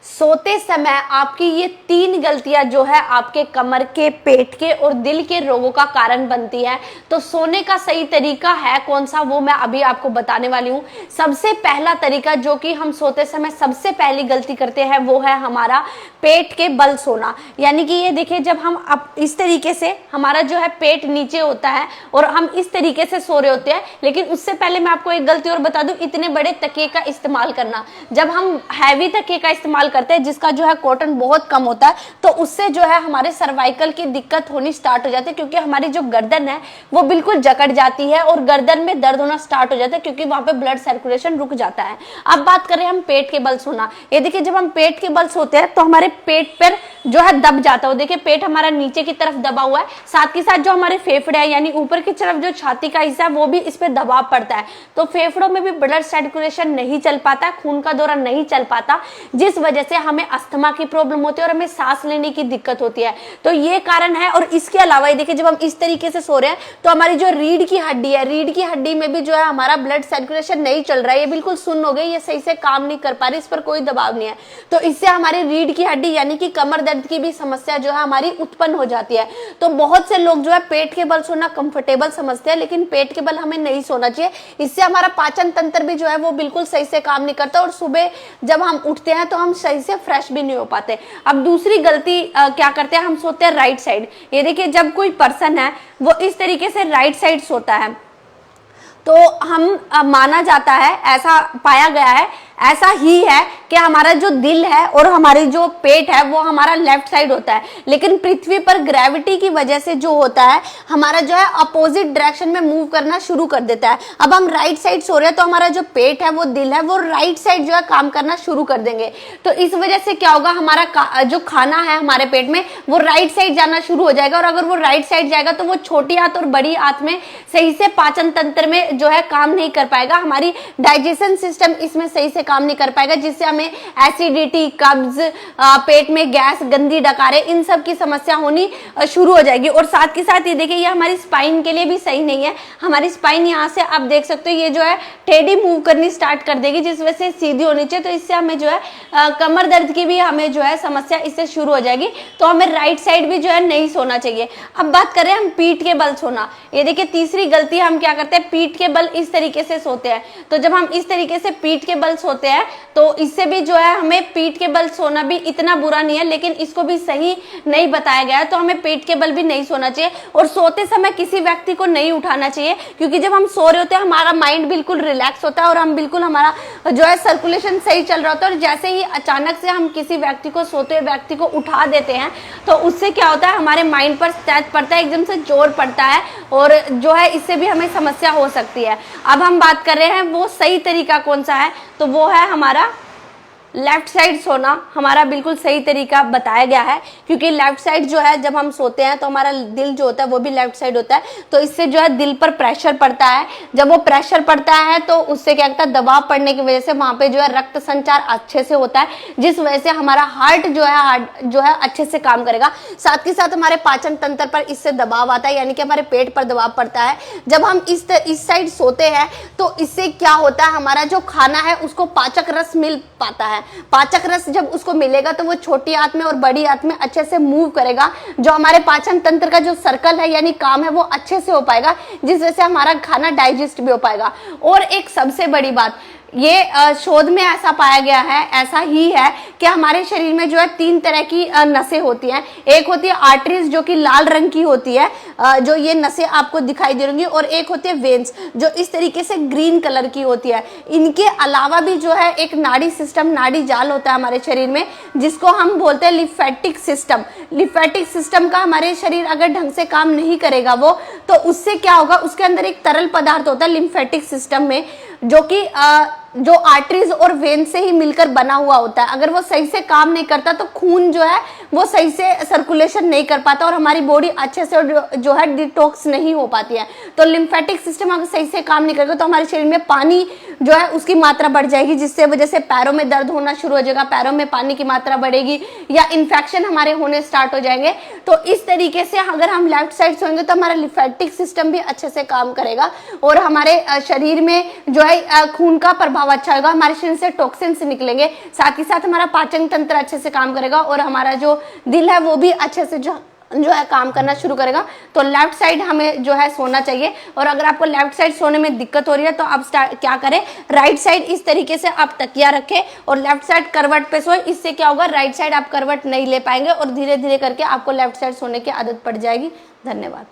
सोते समय आपकी ये 3 गलतियां जो है आपके कमर के, पेट के और दिल के रोगों का कारण बनती है। तो सोने का सही तरीका है कौन सा, वो मैं अभी आपको बताने वाली हूँ। सबसे पहला तरीका जो कि हम सोते समय सबसे पहली गलती करते हैं वो है हमारा पेट के बल सोना। यानी कि ये देखिए, जब हम अब इस तरीके से हमारा जो है पेट नीचे होता है और हम इस तरीके से सो रहे होते हैं, लेकिन उससे पहले मैं आपको एक गलती और बता दूं, इतने बड़े तकिए का इस्तेमाल करना। जब हम हैवी तकिए का इस्तेमाल करते हैं जिसका जो है कॉटन बहुत कम होता है, तो उससे जो है हमारे सर्वाइकल की दिक्कत होनी स्टार्ट हो जाती है, क्योंकि हमारी जो गर्दन है वो बिल्कुल जकड़ जाती है और गर्दन में दर्द होना स्टार्ट हो जाता है, क्योंकि वहां पे ब्लड सर्कुलेशन रुक जाता है। अब बात करें हम पेट के बल सोना। ये देखिए, जब हम पेट के बल सोते हैं तो हमारे पेट पर जो है दब जाता है। देखिए, पेट हमारा नीचे की तरफ दबा हुआ है, साथ के साथ जो हमारे फेफड़े है यानी ऊपर की तरफ जो छाती का हिस्सा है वो भी इस पे दबाव पड़ता है। तो फेफड़ों में भी ब्लड सर्कुलेशन नहीं चल पाता, खून का दौरा नहीं चल पाता, जिस वजह से हमें अस्थमा की प्रॉब्लम होती है और हमें सांस लेने की दिक्कत होती है। तो ये कारण है। और इसके अलावा ये देखिए, जब हम इस तरीके से सो रहे हैं तो हमारी जो रीढ़ की हड्डी है, रीढ़ की हड्डी में भी जो है हमारा ब्लड सर्कुलेशन नहीं चल रहा है, ये बिल्कुल सुन्न हो गई, ये सही से काम नहीं कर पा रही, इस पर कोई दबाव नहीं है। तो इससे हमारी रीढ़ की हड्डी यानी कि कमर दर्द की भी समस्या जो है हमारी उत्पन्न हो जाती है। तो बहुत से लोग जो है पेट के बल सोना कंफर्टेबल समझते हैं, लेकिन पेट के बल हमें नहीं सोना चाहिए। इससे हमारा पाचन तंत्र भी जो है वो बिल्कुल सही से काम नहीं करता और सुबह जब हम उठते हैं तो हम सही से फ्रेश भी नहीं हो पाते। अब दूसरी गलती क्या करते हैं, हम सोते हैं राइट साइड। ये देखिए, जब कोई पर्सन है वो इस तरीके से राइट साइड सोता है तो हम माना जाता है, ऐसा पाया गया है, ऐसा ही है कि हमारा जो दिल है और हमारी जो पेट है वो हमारा लेफ्ट साइड होता है, लेकिन पृथ्वी पर ग्रेविटी की वजह से जो होता है हमारा जो है अपोजिट डायरेक्शन में मूव करना शुरू कर देता है। अब हम राइट साइड सो रहे हैं तो हमारा जो पेट है वो दिल है वो राइट साइड जो है काम करना शुरू कर देंगे। तो इस वजह से क्या होगा, हमारा जो खाना है हमारे पेट में वो राइट साइड जाना शुरू हो जाएगा, और अगर वो राइट साइड जाएगा तो वो छोटी आंत और बड़ी आंत में सही से पाचन तंत्र में जो है काम नहीं कर पाएगा, हमारी डाइजेशन सिस्टम इसमें सही से काम नहीं कर पाएगा, जिससे हमें एसिडिटी, कब्ज, पेट में गैस, गंदी डकारें, इन सब की समस्या होनी शुरू हो जाएगी। और साथ के साथ ये देखिए, ये हमारी स्पाइन के लिए भी सही नहीं है। हमारी स्पाइन यहाँ से आप देख सकते हो ये जो है टेढ़ी मूव करनी स्टार्ट कर देगी, जिस वजह से सीधी होनी चाहिए। तो इससे हमें जो है कमर दर्द की भी हमें जो है समस्या इससे शुरू हो जाएगी। तो हमें राइट साइड भी जो है नहीं सोना चाहिए। अब बात करें हम पीठ के बल सोना। ये देखिए, तीसरी गलती हम क्या करते हैं, पीठ के बल इस तरीके से सोते हैं। तो जब हम इस तरीके से पीठ के बल सोते हैं तो इससे भी जो है हमें पीठ के बल सोना भी इतना बुरा नहीं है, लेकिन इसको भी सही नहीं बताया गया है। तो हमें पीठ के बल भी नहीं सोना चाहिए और सोते समय किसी व्यक्ति को नहीं उठाना चाहिए, क्योंकि जब हम सो रहे होते हैं हमारा माइंड बिल्कुल रिलैक्स होता है और हम बिल्कुल, हमारा जो है सर्कुलेशन सही चल रहा होता है। और जैसे ही अचानक से हम किसी व्यक्ति को, सोते हुए व्यक्ति को उठा देते हैं तो उससे क्या होता है, हमारे माइंड पर स्ट्रेस पड़ता है, एकदम से जोर पड़ता है और जो है इससे भी हमें समस्या हो सकती है। अब हम बात कर रहे हैं वो सही तरीका कौन सा है, तो वो है हमारा लेफ्ट साइड सोना। हमारा बिल्कुल सही तरीका बताया गया है, क्योंकि लेफ्ट साइड जो है जब हम सोते हैं तो हमारा दिल जो होता है वो भी लेफ्ट साइड होता है। तो इससे जो है दिल पर प्रेशर पड़ता है, जब वो प्रेशर पड़ता है तो उससे क्या होता है, दबाव पड़ने की वजह से वहां पे जो है रक्त संचार अच्छे से होता है, जिस वजह से हमारा हार्ट जो है अच्छे से काम करेगा। साथ ही साथ हमारे पाचन तंत्र पर इससे दबाव आता है, यानी कि हमारे पेट पर दबाव पड़ता है। जब हम इस साइड सोते हैं तो इससे क्या होता है, हमारा जो खाना है उसको पाचक रस मिल पाता है। पाचक रस जब उसको मिलेगा तो वो छोटी आंत में और बड़ी आंत में अच्छे से मूव करेगा, जो हमारे पाचन तंत्र का जो सर्कल है यानी काम है वो अच्छे से हो पाएगा, जिस वजह से हमारा खाना डाइजेस्ट भी हो पाएगा। और एक सबसे बड़ी बात, ये शोध में ऐसा पाया गया है, ऐसा ही है कि हमारे शरीर में जो है 3 तरह की नसें होती हैं। एक होती है आर्टरीज जो कि लाल रंग की होती है, जो ये नसें आपको दिखाई दे रही, और एक होती है वेन्स जो इस तरीके से ग्रीन कलर की होती है। इनके अलावा भी जो है एक नाड़ी सिस्टम, नाड़ी जाल होता है हमारे शरीर में, जिसको हम बोलते हैं लिम्फेटिक सिस्टम। लिम्फेटिक सिस्टम का हमारे शरीर अगर ढंग से काम नहीं करेगा वो, तो उससे क्या होगा, उसके अंदर एक तरल पदार्थ होता है लिम्फेटिक सिस्टम में, जो कि जो आर्टरीज और वेन से ही मिलकर बना हुआ होता है। अगर वो सही से काम नहीं करता तो खून जो है वो सही से सर्कुलेशन नहीं कर पाता और हमारी बॉडी अच्छे से जो है डिटॉक्स नहीं हो पाती है। तो लिम्फेटिक सिस्टम अगर सही से काम नहीं करेगा तो हमारे शरीर में पानी जो है उसकी मात्रा बढ़ जाएगी, जिससे वजह से पैरों में दर्द होना शुरू हो जाएगा, पैरों में पानी की मात्रा बढ़ेगी या इन्फेक्शन हमारे होने स्टार्ट हो जाएंगे। तो इस तरीके से अगर हम लेफ्ट साइड सोएंगे तो हमारा लिम्फेटिक सिस्टम भी अच्छे से काम करेगा और हमारे शरीर में जो है खून का प्रभाव अच्छा होगा, हमारे शरीर से टॉक्सिन्स निकलेंगे, साथ ही साथ हमारा पाचन तंत्र अच्छे से काम करेगा और हमारा जो दिल है वो भी अच्छे से जो है काम करना शुरू करेगा। तो लेफ्ट साइड हमें जो है सोना चाहिए। और अगर आपको लेफ्ट साइड सोने में दिक्कत हो रही है तो आप क्या करें, राइट साइड इस तरीके से आप तकिया रखें और लेफ्ट साइड करवट पे सोए। इससे क्या होगा, राइट साइड आप करवट नहीं ले पाएंगे और धीरे धीरे करके आपको लेफ्ट साइड सोने की आदत पड़ जाएगी। धन्यवाद।